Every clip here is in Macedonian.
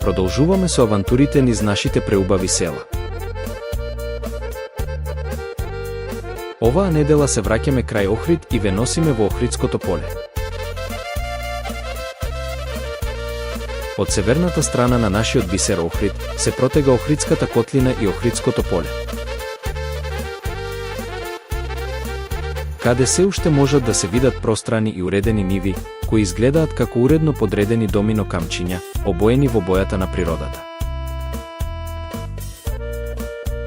Продолжуваме со авантурите низ нашите преубави села. Оваа недела се враќаме крај Охрид и ве носиме во Охридското поле. Од северната страна на нашиот бисер Охрид се протега Охридската котлина и Охридското поле, каде се уште можат да се видат пространи и уредени ниви, кои изгледаат како уредно подредени домино камчиња, обоени во бојата на природата.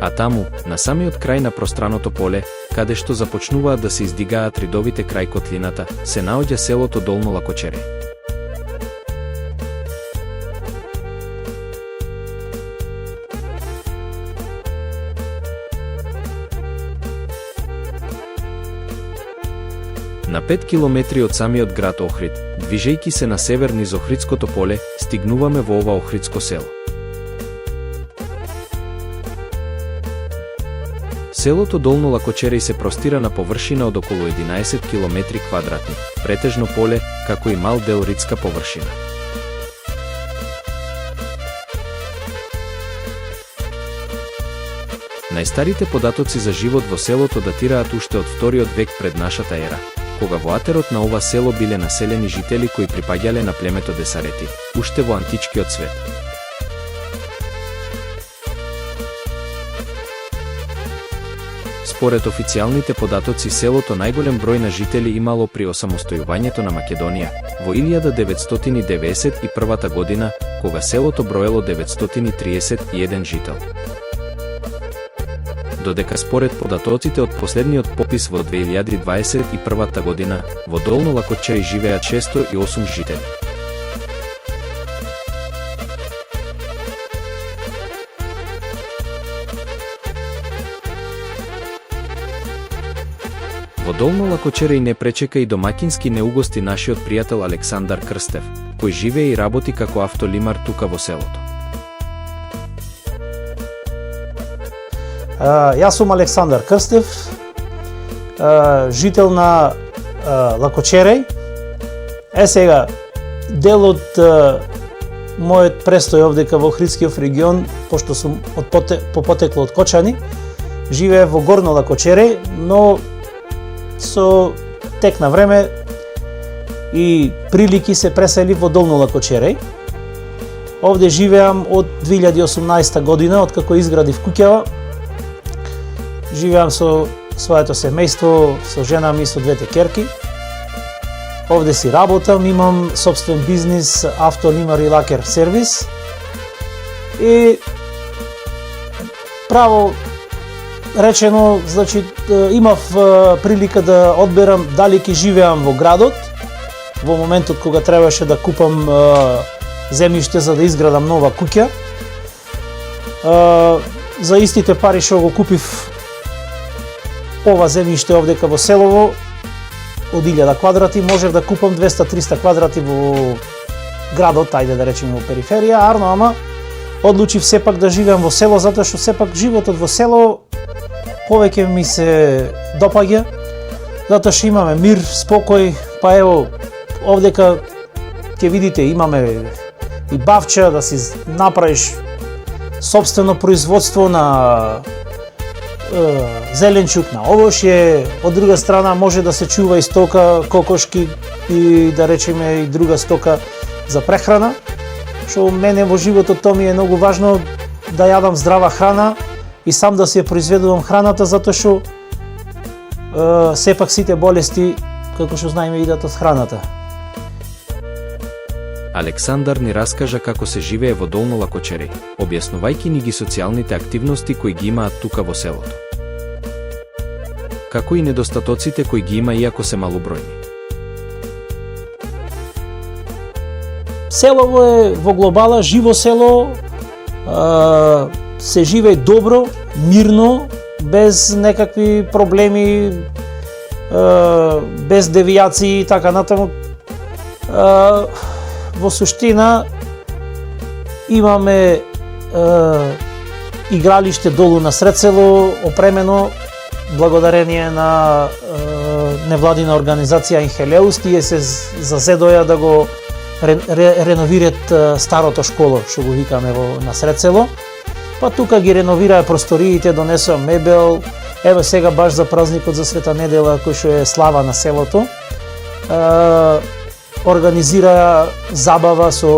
А таму, на самиот крај на пространото поле, каде што започнуваат да се издигаат ридовите крај котлината, се наоѓа селото Долно Лакочере. На 5 километри од самиот град Охрид, движејќи се на север низ Охридското поле, стигнуваме во ова Охридско село. Селото Долно Лакочереј се простира на површина од околу 11 километри квадратни, претежно поле, како и мал дел ридска површина. Најстарите податоци за живот во селото датираат уште од 2 век пред нашата ера, кога во атерот на ова село биле населени жители кои припаѓале на племето Десарети, уште во античкиот свет. Според официјалните податоци, селото најголем број на жители имало при осамостојувањето на Македонија, во 1991 година, кога селото броело 931 жител. Додека според податоците од последниот попис во 2021 година, во Долно Лакочереј живеат 608 жители. Во Долно Лакочереј не пречека и домаќински не угости нашиот пријател Александар Крстев, кој живее и работи како автолимар тука во селото. Јас сум Александар Крстев, жител на Лакочереј. Сега, дел од мојот престој овдека во Охридскиот регион, пошто сум по потекло од Кочани, живее во Горно Лакочереј, но со тек на време и прилики се пресели во Долно Лакочереј. Овде живеам од 2018 година, откако изградив куќава. Живеам со своето семејство, со жена ми и со двете ќерки. Овде си работам, имам сопствен бизнис, автолимар и лакер сервис. И право речено, значи, имав прилика да одберам дали ќе живеам во градот, во моментот кога требаше да купам земјиште за да изградам нова куќа. За истите пари што го купив ова земјиште овдека во селово, од 1000 квадрати, можев да купам 200-300 квадрати во градот, ајде да речеме во периферија, ама одлучив сепак да живеам во село, затоа што сепак животот во село повеќе ми се допаѓа, затоа што имаме мир, спокој, па ево, овдека ќе видите, имаме и бавча, да си направиш сопствено производство на зеленчук, на овошје, од друга страна може да се чува и стока, кокошки и да речеме и друга стока за прехрана, што мене во животот тоа ми е многу важно да јадам здрава храна и сам да се произведувам храната, затоа што сепак сите болести, како што знаеме, идат од храната. Александар ни раскажа како се живее во Долно Лакочереј, објаснувајќи ни ги социјалните активности кои ги имаат тука во селото, како и недостатоците кои ги има иако се малобројни. Селово е во глобала живо село, се живее добро, мирно, без некакви проблеми, без девијации и така натаму. Во суштина имаме игралиште долу на сред село, опремено благодарение на невладина организација Инхелеус. Тие се зазедоја да го реновираат старото школо, што го викаме на сред село. Па тука ги реновираа просториите, донесоа мебел. Еве сега баш за празникот за Света недела, кој што е слава на селото, организира забава со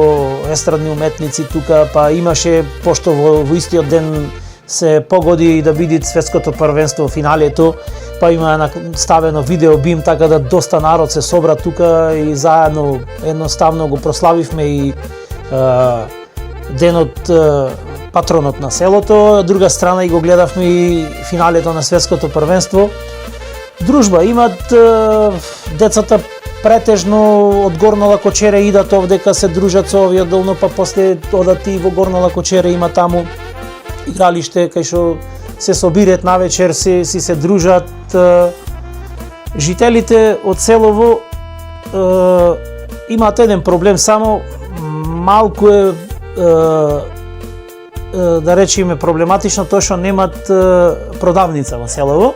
естрадни уметници тука, па имаше, пошто во истиот ден се погоди да биде светското првенство финалето, па има ставено видео бим, така да доста народ се собра тука и заедно едноставно го прославивме и денот патронот на селото. Од друга страна и го гледавме и финалето на светското првенство. Дружба имат децата претежно од Горна Лакочере идат овдека, се дружат со овие долно, па после одат и во Горна Лакочере, има таму игралиште кај што се собират навечер, се дружат. Жителите од селово имаат еден проблем, само малку е да речеме проблематично тоа што немат продавница во селово.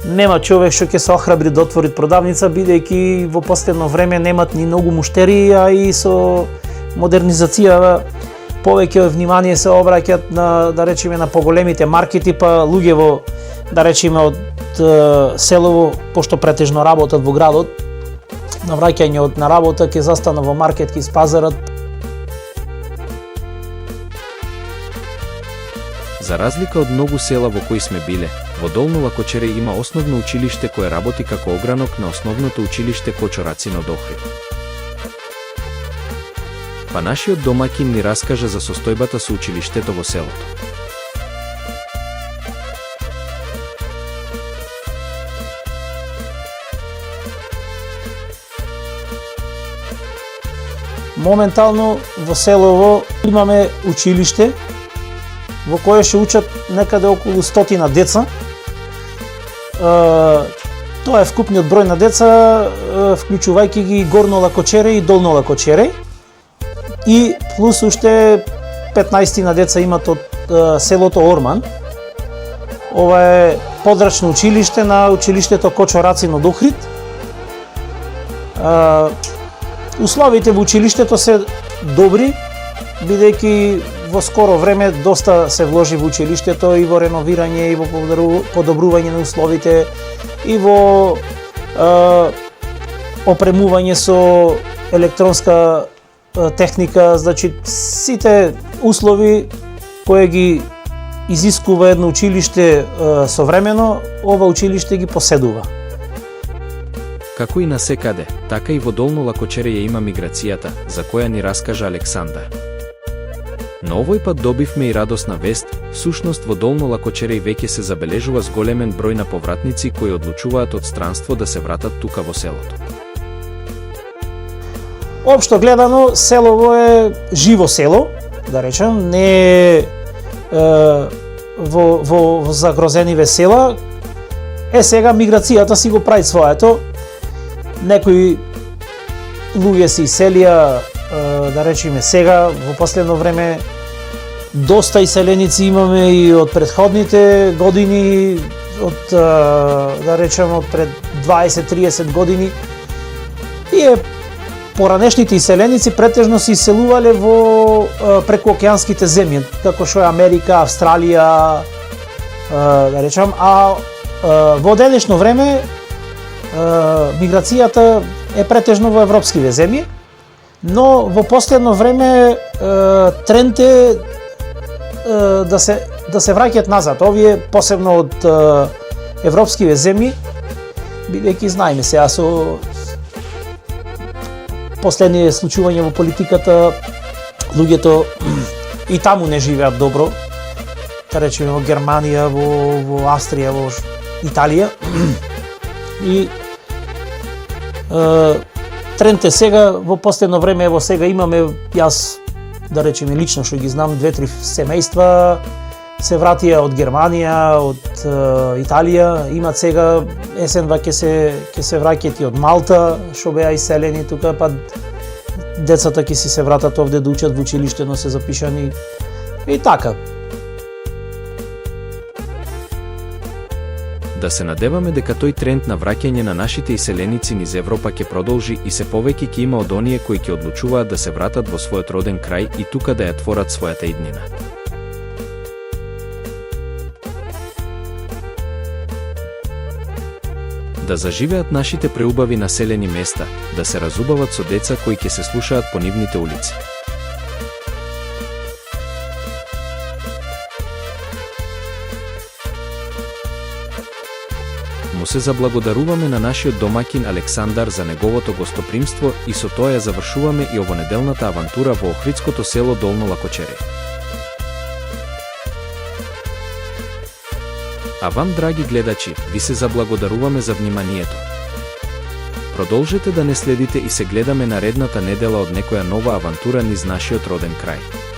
Нема човек што ќе се охрабри да отвори продавница, бидејќи во последно време немат ни многу муштери, а и со модернизацијава повеќе внимание се обраќаат на, да речеме, на поголемите маркети, па луѓе да речеме, од селово, пошто претежно работат во градот, на враќање на работа ќе застана во маркет, ќе испазарат. За разлика од многу села во кои сме биле, во Долно Лакочере има основно училиште кое работи како огранок на основното училиште Кочорацин од Охрид. Па нашиот домаќин ни раскажа за состојбата со училиштето во селото. Моментално во селово имаме училиште во кое ще учат некаде околу 100 деца. Тоа е вкупниот број на деца, вклучувајќи ги Горно Лакочере и Долно Лакочере. И плюс уште 15 деца имат од селото Орман. Ова е подрачно училиште на училиштето Кочорацин од Охрид. Условите во училиштето се добри, бидејќи во скоро време доста се вложи во училиштето и во реновирање, и во подобрување на условите, и во опремување со електронска техника, значи сите услови кои ги изискува едно училиште современо, ова училиште ги поседува. Како и на секаде, така и во Долно Лакочере ја има миграцијата, за која ни раскажа Александар. Но овој пат добивме и радосна вест, всушност во Долно Лакочере веќе се забележува зголемен број на повратници кои одлучуваат од странство да се вратат тука во селото. Општо гледано, селово е живо село, да речем, не е во загрозени села. Сега миграцијата си го прави своето. Некои луѓе се иселија, да речеме сега, во последно време доста иселеници имаме и од претходните години, од да речеме од пред 20-30 години. Тие поранешните иселеници претежно се иселувале во прекуокеанските земји, како што е Америка, Австралија, да речем, а во денешно време миграцијата е претежно во европските земји, но во последно време тренд е да се враќаат назад. Овие посебно од европските земји, бидејќи знаеме сега со последни случувања во политиката, луѓето и таму не живеат добро, да речеме во Германија, во Австрија, во Италија. И тренд е сега, во последно време, ево сега имаме, јас да речеме лично што ги знам, 2-3 семејства се вратија од Германија, од Италија, имат сега есенва ќе се враќаат и од Малта, што беа иселени тука, па децата ќе си се вратат овде да учат во училиште, но се запишани и така. Да се надеваме дека тој тренд на враќање на нашите иселеници низ Европа ќе продолжи и се повеќе ќе има од оние кои ќе одлучуваат да се вратат во својот роден крај и тука да ја творат својата иднина. Да заживеат нашите преубави населени места, да се разубават со деца кои ќе се слушаат по нивните улици. Му се заблагодаруваме на нашиот домаќин Александар за неговото гостопримство и со тоа ја завршуваме и овонеделната авантура во охридското село Долно Лакочере. А вам, драги гледачи, ви се заблагодаруваме за вниманието. Продолжете да не следите и се гледаме наредната недела од некоја нова авантура низ нашиот роден крај.